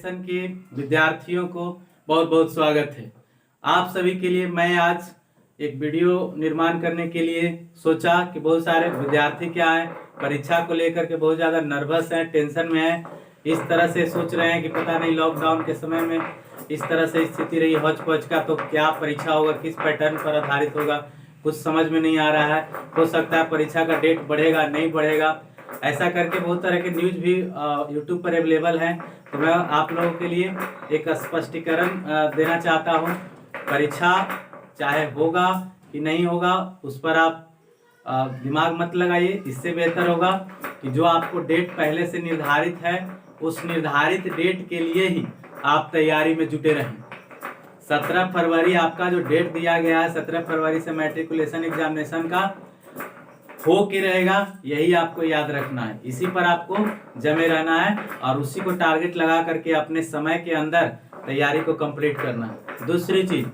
Session के विद्यार्थियों को बहुत बहुत स्वागत है। आप सभी के लिए मैं आज एक वीडियो निर्माण करने के लिए सोचा कि बहुत सारे विद्यार्थी क्या है, परीक्षा को लेकर के बहुत ज़्यादा नर्वस हैं, टेंशन में हैं, इस तरह से सोच रहे हैं कि पता नहीं लॉकडाउन के समय में इस तरह से स्थिति रही हौच पौच का, तो क्या परीक्षा होगा, किस पैटर्न पर आधारित होगा, कुछ समझ में नहीं आ रहा है। हो सकता है परीक्षा का डेट बढ़ेगा नहीं बढ़ेगा, ऐसा करके बहुत तरह के न्यूज भी यूट्यूब पर अवेलेबल हैं। तो मैं आप लोगों के लिए एक स्पष्टीकरण देना चाहता हूं। परीक्षा चाहे होगा कि नहीं होगा उस पर आप दिमाग मत लगाइए। इससे बेहतर होगा कि जो आपको डेट पहले से निर्धारित है उस निर्धारित डेट के लिए ही आप तैयारी में जुटे रहें। 17 फरवरी आपका जो डेट दिया गया है, 17 फरवरी से मैट्रिकुलेशन एग्जामिनेशन का हो के रहेगा, यही आपको याद रखना है। इसी पर आपको जमे रहना है और उसी को टारगेट लगा करके अपने समय के अंदर तैयारी को कंप्लीट करना है। दूसरी चीज,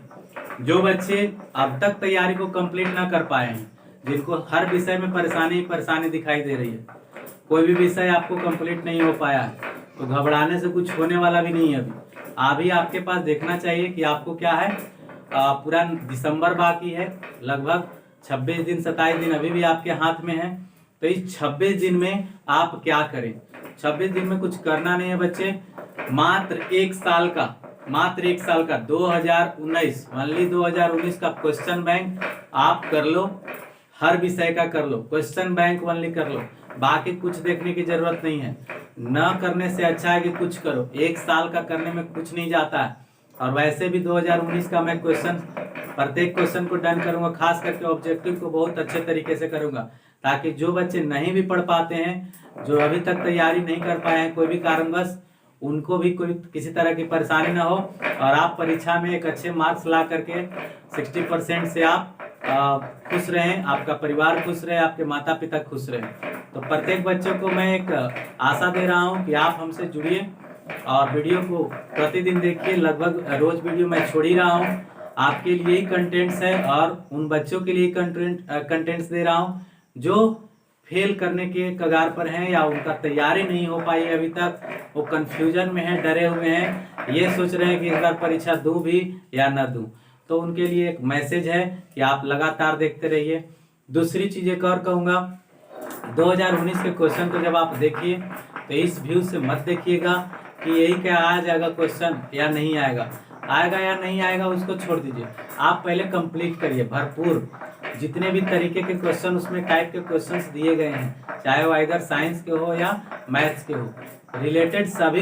जो बच्चे अब तक तैयारी को कंप्लीट ना कर पाए हैं, जिनको हर विषय में परेशानी दिखाई दे रही है, कोई भी विषय आपको कंप्लीट नहीं हो पाया है, तो घबराने से कुछ होने वाला भी नहीं है। अभी आपके पास देखना चाहिए कि आपको क्या है, पूरा दिसंबर बाकी है, लगभग 26 दिन 27 दिन अभी भी आपके हाथ में है। तो इस 26 दिन में आप क्या करें? 26 दिन में कुछ करना नहीं है बच्चे। मात्र एक साल का 2019 ओनली 2019 का क्वेश्चन बैंक आप कर लो, हर विषय का कर लो, क्वेश्चन बैंक ओनली कर लो, बाकी कुछ देखने की जरूरत नहीं है। न करने से अच्छा है कि कुछ करो। एक साल का करने में कुछ नहीं जाता है। और वैसे भी 2019 का मैं प्रत्येक क्वेश्चन को डन करूंगा, खास करके ऑब्जेक्टिव को बहुत अच्छे तरीके से करूंगा, ताकि जो बच्चे नहीं भी पढ़ पाते हैं, जो अभी तक तैयारी नहीं कर पाए हैं कोई भी कारणवश, उनको भी कोई किसी तरह की परेशानी ना हो और आप परीक्षा में एक अच्छे मार्क्स ला करके 60% से आप खुश रहें, आपका परिवार खुश रहे, आपके माता पिता खुश रहें। तो प्रत्येक बच्चों को मैं एक आशा दे रहा हूं कि आप हमसे जुड़िए और वीडियो को प्रतिदिन देखिए। लगभग रोज वीडियो मैं छोड़ ही रहा हूं, आपके लिए ही कंटेंट्स है और उन बच्चों के लिए कंटेंट्स दे रहा हूं जो फेल करने के कगार पर हैं या उनका तैयारी नहीं हो पाई अभी तक, वो कंफ्यूजन में है, डरे हुए हैं, ये सोच रहे हैं कि इस बार परीक्षा दूं भी या ना दूं। तो उनके लिए एक मैसेज है कि आप लगातार देखते रहिए। दूसरी चीज एक और कहूँगा, 2019 के क्वेश्चन को जब आप देखिए तो इस व्यू से मत देखिएगा कि यही क्या आ जाएगा क्वेश्चन या नहीं आएगा या नहीं आएगा, उसको छोड़ दीजिए। आप पहले कंप्लीट करिए भरपूर, जितने भी तरीके के क्वेश्चन उसमें टाइप के क्वेश्चंस दिए गए हैं, चाहे वो इधर साइंस के हो या मैथ्स के हो, रिलेटेड सभी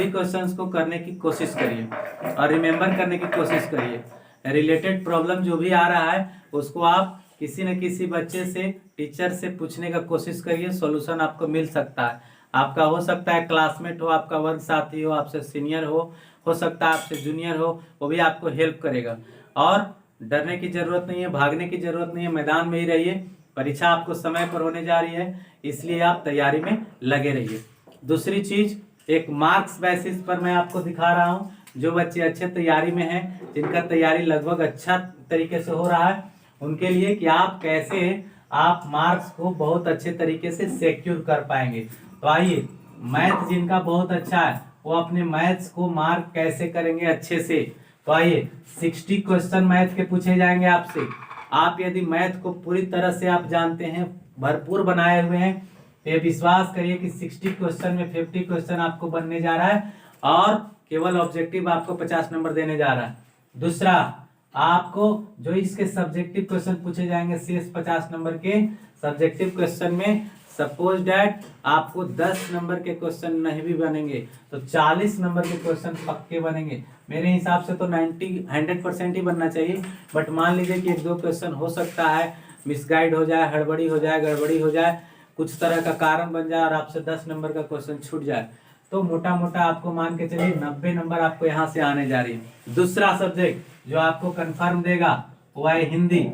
क्वेश्चंस को करने की कोशिश करिए और रिमेम्बर करने की कोशिश करिए। रिलेटेड प्रॉब्लम जो भी आ रहा है उसको आप किसी न किसी बच्चे से, टीचर से पूछने का कोशिश करिए, सॉल्यूशन आपको मिल सकता है। आपका हो सकता है क्लासमेट हो, आपका वर्ग साथी हो, आपसे सीनियर हो सकता है आपसे जूनियर हो, वो भी आपको हेल्प करेगा। और डरने की जरूरत नहीं है, भागने की जरूरत नहीं है, मैदान में ही रहिए। परीक्षा आपको समय पर होने जा रही है, इसलिए आप तैयारी में लगे रहिए। दूसरी चीज, एक मार्क्स बेसिस पर मैं आपको दिखा रहा हूं, जो बच्चे अच्छे तैयारी में हैं, जिनका तैयारी लगभग अच्छा तरीके से हो रहा है, उनके लिए कि आप कैसे आप मार्क्स को बहुत अच्छे तरीके से सिक्योर कर पाएंगे। तो आइए, मैथ जिनका बहुत अच्छा है वो अपने मैथ्स को मार्क कैसे करेंगे अच्छे से। तो आइए, 60 क्वेश्चन मैथ के पूछे जाएंगे आपसे। आप यदि मैथ को पूरी तरह से आप जानते हैं, भरपूर बनाए हुए हैं, तो ये विश्वास करिए कि 60 क्वेश्चन में 50 क्वेश्चन आपको बनने जा रहा है और केवल ऑब्जेक्टिव आपको 50 नंबर देने जा रहा है। दूसरा, आपको जो इसके सब्जेक्टिव क्वेश्चन पूछे जाएंगे, शेष 50 नंबर के सब्जेक्टिव क्वेश्चन में सपोज डैट आपको 10 नंबर के क्वेश्चन नहीं भी बनेंगे तो 40 नंबर के क्वेश्चन पक्के बनेंगे। मेरे हिसाब से तो 100% ही बनना चाहिए, बट मान लीजिए कि 1-2 क्वेश्चन हो सकता है मिसगाइड हो जाए, हड़बड़ी हो जाए, गड़बड़ी हो जाए, कुछ तरह का कारण बन जाए और आपसे 10 नंबर का क्वेश्चन छूट जाए, तो मोटा मोटा आपको मान के चलिए 90 नंबर आपको यहाँ से आने जा रही है। दूसरा सब्जेक्ट जो आपको कंफर्म देगा वो है हिंदी।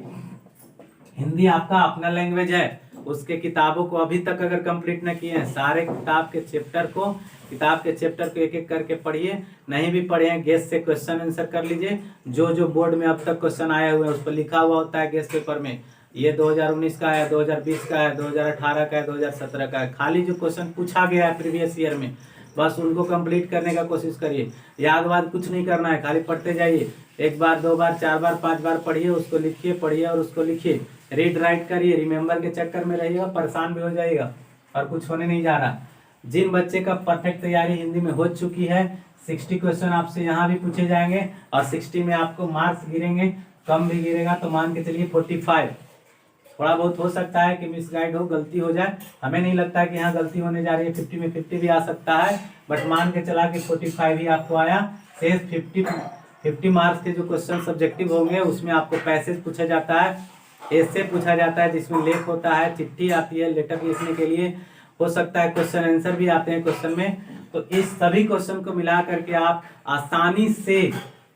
हिंदी आपका अपना लैंग्वेज है, उसके किताबों को अभी तक अगर कंप्लीट न किए हैं, सारे किताब के चैप्टर को एक एक करके पढ़िए। नहीं भी पढ़े हैं, गेस से क्वेश्चन आंसर कर लीजिए। जो बोर्ड में अब तक क्वेश्चन आया हुआ है उस पर लिखा हुआ होता है गेस पेपर में, ये 2019 का है, 2020 का है, 2018 का है, 2017 का है। खाली जो क्वेश्चन पूछा गया है प्रीवियस ईयर में बस उनको कंप्लीट करने का कोशिश करिए। याद वाद कुछ नहीं करना है, खाली पढ़ते जाइए। 1 बार 2 बार 4 बार 5 बार पढ़िए, उसको लिखिए, पढ़िए और उसको लिखिए। रीड राइट करिए, रिमेंबर के चक्कर में रहिएगा, परेशान भी हो जाएगा और कुछ होने नहीं जा रहा। जिन बच्चे का परफेक्ट तैयारी हिंदी में हो चुकी है, 60 क्वेश्चन आपसे यहाँ भी पूछे जाएंगे और 60 में आपको मार्क्स गिरेंगे। कम भी गिरेगा तो मान के चलिए 45। थोड़ा बहुत हो सकता है कि मिसगाइड हो, गलती हो जाए, हमें नहीं लगता कि यहाँ गलती होने जा रही है। 50 में 50 भी आ सकता है, बट मान के चला कि 45 ही आपको आया। शेष 50 मार्क्स के जो क्वेश्चन सब्जेक्टिव होंगे उसमें आपको पैसेज पूछा जाता है, ऐसे पूछा जाता है जिसमें लेख होता है, चिट्ठी आती है लेटर लिखने के लिए, हो सकता है क्वेश्चन आंसर भी आते हैं क्वेश्चन में। तो इस सभी क्वेश्चन को मिला करके आप आसानी से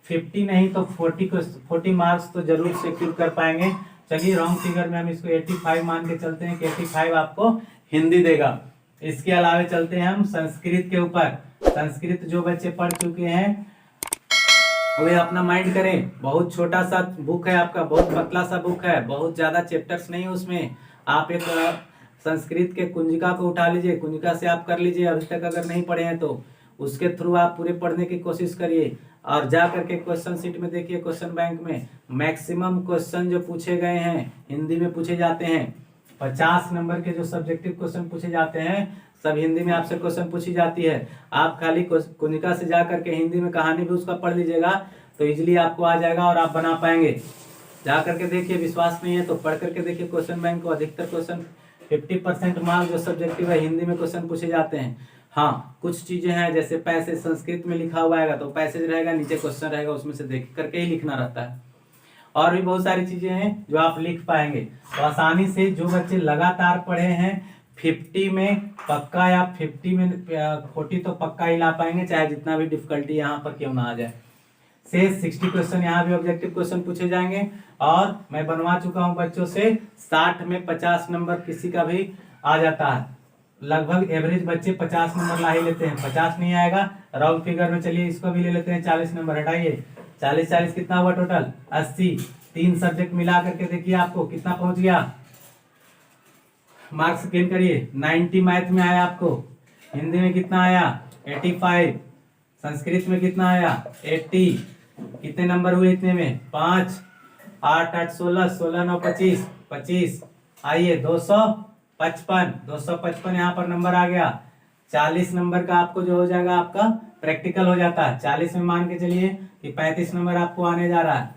50 नहीं तो 40 मार्क्स तो जरूर सिक्योर कर पाएंगे। चलिए रॉन्ग फिगर में हम इसको 85 मान के चलते हैं कि 85 आपको हिंदी देगा। इसके अलावा चलते हैं हम संस्कृत के ऊपर। संस्कृत जो बच्चे पढ़ चुके हैं वे अपना माइंड करें। बहुत छोटा सा बुक है आपका, बहुत पतला सा बुक है, बहुत ज्यादा चैप्टर्स नहीं उसमें। आप एक संस्कृत के कुंजिका को उठा लीजिए, कुंजिका से आप कर लीजिए, अभी तक अगर नहीं पढ़े हैं तो उसके थ्रू आप पूरे पढ़ने की कोशिश करिए। और जा करके क्वेश्चन शीट में देखिए, क्वेश्चन बैंक में मैक्सिमम क्वेश्चन जो पूछे गए हैं हिंदी में पूछे जाते हैं। 50 नंबर के जो सब्जेक्टिव क्वेश्चन पूछे जाते हैं सब हिंदी में आपसे क्वेश्चन पूछी जाती है। आप खाली कुंजिका से जा करके हिंदी में कहानी भी उसका पढ़ लीजिएगा तो इजीली आपको आ जाएगा और आप बना पाएंगे। जा करके देखिए, विश्वास नहीं है तो पढ़ करके देखिए क्वेश्चन बैंक को। अधिकतर क्वेश्चन 50% मार्क्स जो सब्जेक्टिव है हिंदी में क्वेश्चन पूछे जाते हैं। हाँ, कुछ चीजें हैं जैसे पैसेज संस्कृत में लिखा हुआ है तो पैसेज रहेगा, नीचे क्वेश्चन रहेगा, उसमें से देख करके ही लिखना रहता है। और भी बहुत सारी चीजें हैं जो आप लिख पाएंगे। तो आसानी से जो बच्चे लगातार पढ़े हैं 50 में पक्का या 50 में 40 तो पक्का ही ला पाएंगे, चाहे जितना भी डिफिकल्टी यहाँ पर क्यों ना आ जाए। शेष 60 क्वेश्चन यहाँ भी ऑब्जेक्टिव क्वेश्चन पूछे जाएंगे। और मैं बनवा चुका हूँ बच्चों से 60 में 50 नंबर किसी का भी आ जाता है। लगभग एवरेज बच्चे 50 नंबर ला ही लेते हैं। 50 नहीं आएगा राउंड फिगर में, चलिए इसको भी ले लेते हैं। 40 नंबर हटाइए, 40 कितना हुआ टोटल 80। 3 सब्जेक्ट मिला करके देखिए आपको कितना पहुंच गया। मार्क्स गेन करिए। 90 मैथ में आया आपको, हिंदी में कितना आया 85, संस्कृत में कितना आया 80। कितने नंबर हुए इतने में 5, 8 8 16, 16 9 25, 25। आइए 255 यहाँ पर नंबर आ गया। 40 नंबर का आपको जो हो जाएगा आपका प्रैक्टिकल हो जाता है। 40 में मान के चलिए कि 35 नंबर आपको आने जा रहा है।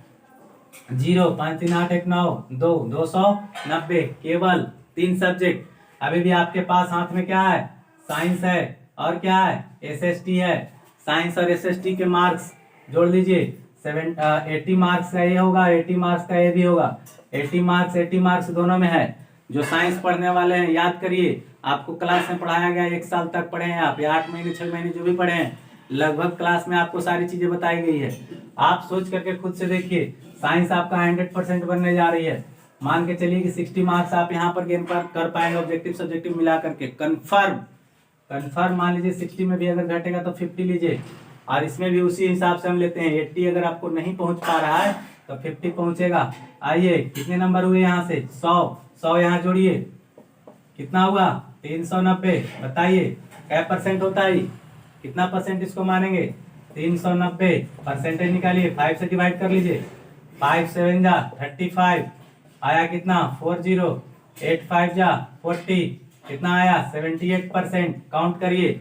0 5 3 8 1 9 2 290 केवल 3 सब्जेक्ट। अभी भी आपके पास हाथ में क्या है, साइंस है और क्या है एसएसटी है। साइंस और एसएसटी के मार्क्स जोड़ लीजिए। 80 मार्क्स का ये होगा, 80 मार्क्स का ये भी होगा। 80 मार्क्स दोनों में है। जो साइंस पढ़ने वाले हैं याद करिए, आपको क्लास में पढ़ाया गया 1 साल तक पढ़े हैं आप, या 8 महीने 6 महीने जो भी पढ़े हैं, लगभग क्लास में आपको सारी चीजें बताई गई है। आप सोच करके खुद से देखिए, साइंस आपका 100% बनने जा रही है। मान के चलिए कि 60 मार्क्स आप यहाँ पर गेन कर पाएंगे ऑब्जेक्टिव सब्जेक्टिव मिला करके। कन्फर्म मान लीजिए 60 में भी अगर घटेगा तो 50 लीजिए, और इसमें भी उसी हिसाब से हम लेते हैं। 80 अगर आपको नहीं पहुंच पा रहा है तो 50 पहुंचेगा। आइए कितने नंबर हुए यहाँ से 100 यहाँ जोड़िए, कितना हुआ 390। बताइए क्या परसेंट होता है, कितना परसेंट इसको मानेंगे 390। परसेंटेज निकालिए, 5 से डिवाइड कर लीजिए। 5 7 जा 35 आया कितना 40, 8 5 जा 40 कितना आया 78%। काउंट करिए,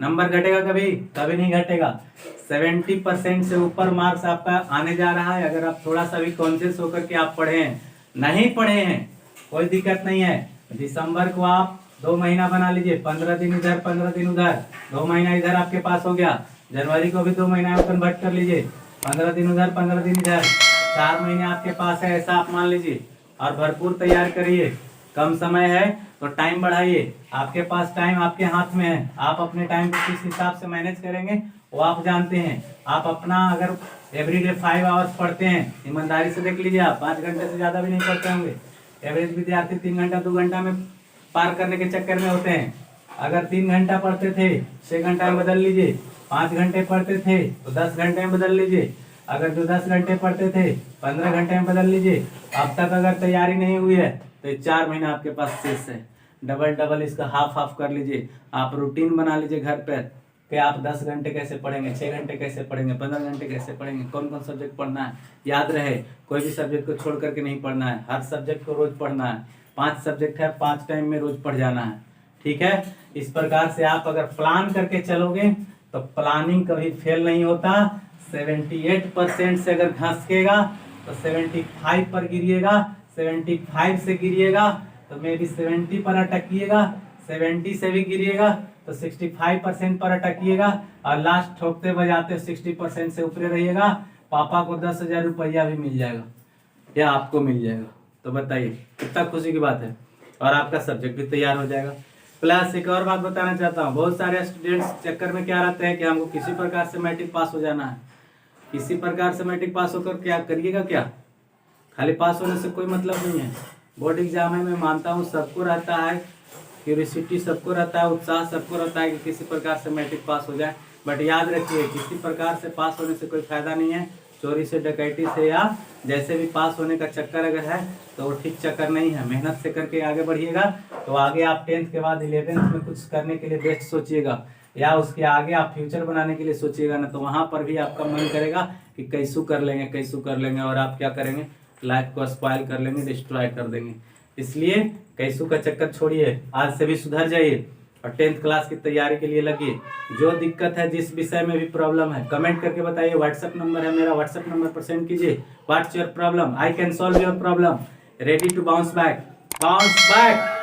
नंबर घटेगा कभी नहीं घटेगा। 70% से ऊपर मार्क्स आपका आने जा रहा है अगर आप थोड़ा सा भी कॉन्शियस होकर के आप पढ़े हैं। नहीं पढ़े हैं कोई दिक्कत नहीं है। दिसंबर को आप 2 महीना बना लीजिए, 15 दिन इधर 15 दिन उधर, 2 महीना इधर आपके पास हो गया। जनवरी को भी 2 महीना में कन्वर्ट कर लीजिए, 15 दिन उधर 15 दिन इधर, 4 महीने आपके पास है, ऐसा आप मान लीजिए। और भरपूर तैयार करिए। कम समय है तो टाइम बढ़ाइए, आपके पास टाइम आपके हाथ में है। आप अपने टाइम को किस हिसाब से मैनेज करेंगे वो आप जानते हैं। आप अपना अगर एवरीडे 5 आवर्स पढ़ते हैं, ईमानदारी से देख लीजिए, आप 5 घंटे से ज़्यादा भी नहीं पढ़ते होंगे। एवरेज विद्यार्थी 3 घंटा 2 घंटा में पार करने के चक्कर में होते हैं। अगर 3 घंटा पढ़ते थे 6 घंटा में बदल लीजिए, 5 घंटे पढ़ते थे तो 10 घंटे में बदल लीजिए। अगर जो 10 घंटे पढ़ते थे 15 घंटे में बदल लीजिए। अब तक अगर तैयारी नहीं हुई है तो 4 महीना आपके पास शेष है। डबल इसका हाफ कर लीजिए। आप रूटीन बना लीजिए घर पर, कि आप 10 घंटे कैसे पढ़ेंगे, 6 घंटे कैसे पढ़ेंगे, 15 घंटे कैसे पढ़ेंगे, कौन कौन सब्जेक्ट पढ़ना है। याद रहे कोई भी सब्जेक्ट को छोड़ करके नहीं पढ़ना है, हर सब्जेक्ट को रोज पढ़ना है। 5 सब्जेक्ट है, 5 टाइम में रोज पढ़ जाना है, ठीक है। इस प्रकार से आप अगर प्लान करके चलोगे तो प्लानिंग कभी फेल नहीं होता। 78% से अगर घसकेगा तो 75 पर गिरिएगा, 75 से गिरिएगा तो मे बी 70 पर अटकिएगा, 70 से भी गिरिएगा तो 65% पर अटकिएगा और लास्ट ठोकते बजाते 60% से ऊपर रहिएगा। पापा को 10,000 रुपया भी मिल जाएगा या आपको मिल जाएगा, तो बताइए कितना खुशी की बात है। और आपका सब्जेक्ट भी तैयार हो जाएगा। प्लस एक और बात बताना चाहता हूँ, बहुत सारे स्टूडेंट्स चक्कर में क्या रहते हैं कि हमको किसी प्रकार से मैट्रिक पास हो जाना है, किसी प्रकार से मैट्रिक पास होकर क्या करिएगा, क्या खाली पास होने से कोई मतलब नहीं है। बोर्ड एग्जाम है, मैं मानता हूँ सबको रहता है, क्यूरियोसिटी सबको रहता है, उत्साह सबको रहता है कि किसी प्रकार से मैट्रिक पास हो जाए। बट याद रखिए किसी प्रकार से पास होने से कोई फायदा नहीं है। चोरी से, डकैती से या जैसे भी पास होने का चक्कर अगर है तो वो ठीक चक्कर नहीं है। मेहनत से करके आगे बढ़िएगा तो आगे आप 10th के बाद 11th में कुछ करने के लिए बेस्ट सोचिएगा, या उसके आगे आप फ्यूचर बनाने के लिए सोचिएगा ना, तो वहाँ पर भी आपका मन करेगा कि कैसू कर लेंगे, कैसू कर लेंगे, और आप क्या करेंगे, लाइफ को स्पॉइल कर लेंगे, डिस्ट्रॉय कर देंगे। इसलिए कैसू का चक्कर छोड़िए, आज से भी सुधर जाइए और 10th क्लास की तैयारी के लिए लगिए। जो दिक्कत है, जिस विषय में भी प्रॉब्लम है, कमेंट करके बताइए। व्हाट्सएप नंबर है मेरा, व्हाट्सएप नंबर पर सेंड कीजिए। What's your problem, I can solve your problem, ready to bounce back, bounce back.